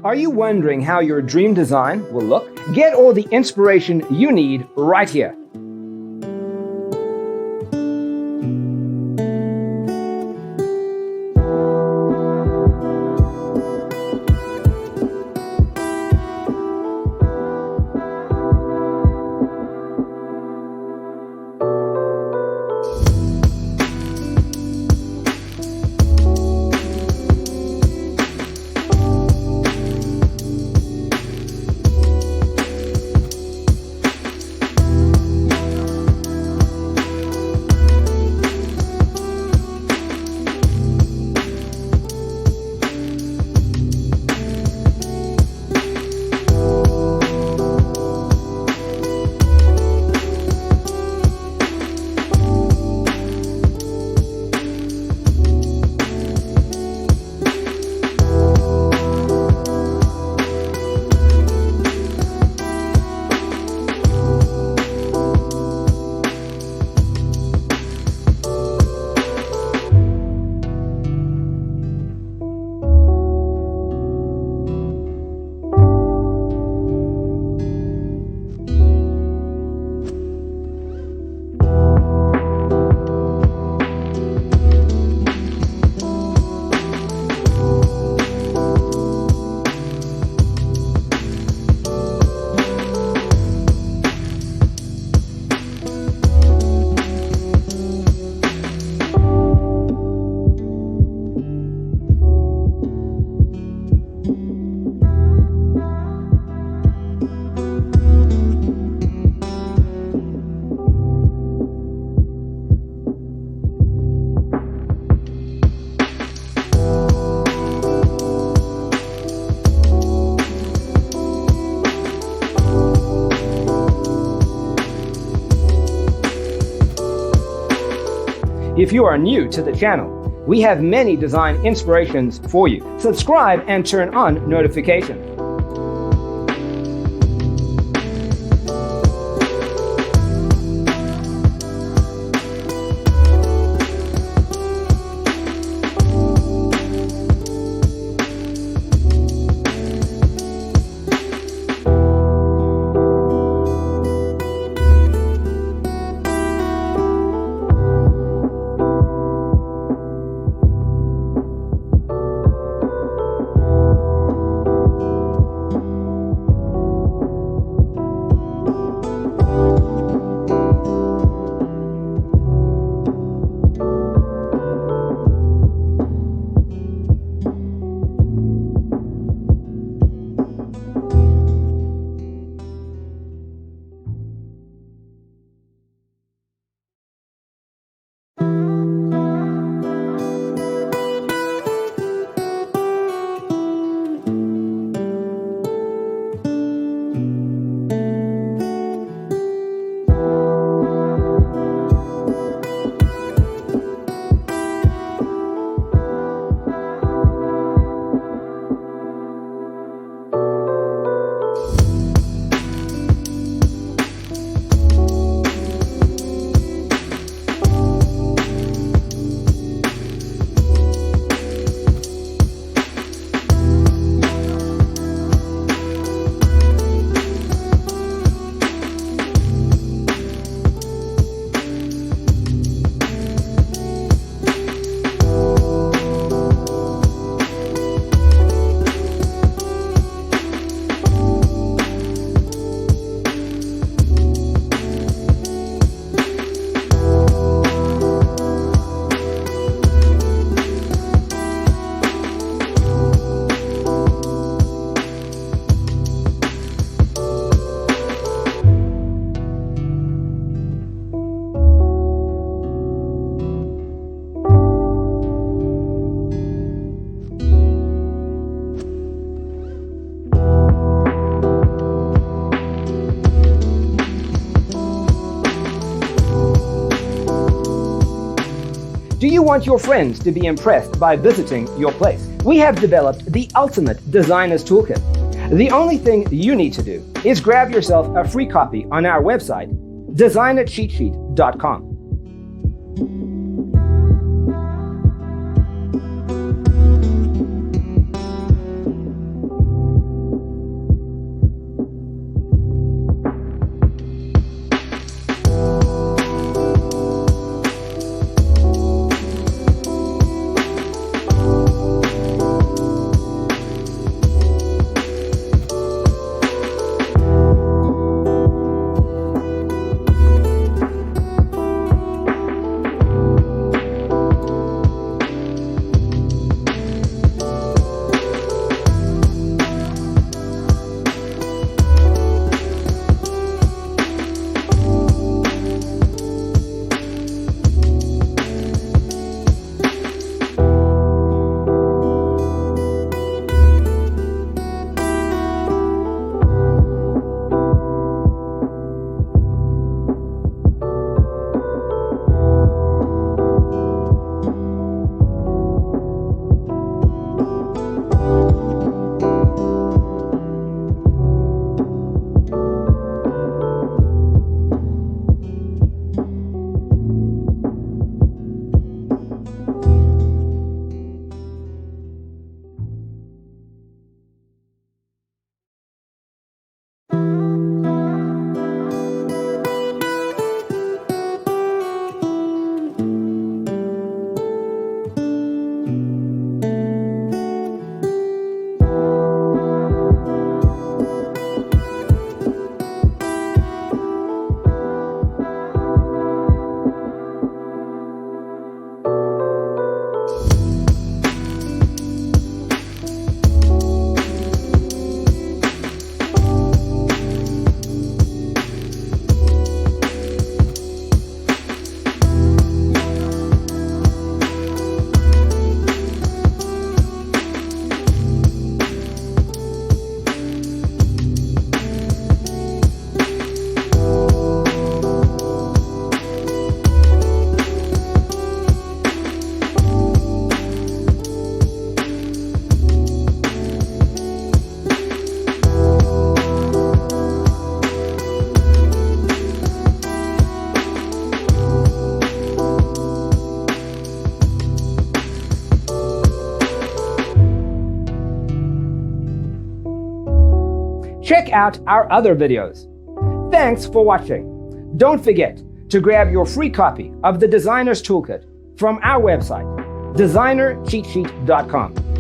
Are you wondering how your dream design will look? Get all the inspiration you need right here. If you are new to the channel, we have many design inspirations for you. Subscribe and turn on notifications. Do you want your friends to be impressed by visiting your place? We have developed the ultimate designer's toolkit. The only thing you need to do is grab yourself a free copy on our website, designercheatsheet.com. Check out our other videos. Thanks for watching. Don't forget to grab your free copy of the Designer's Toolkit from our website, designercheatsheet.com.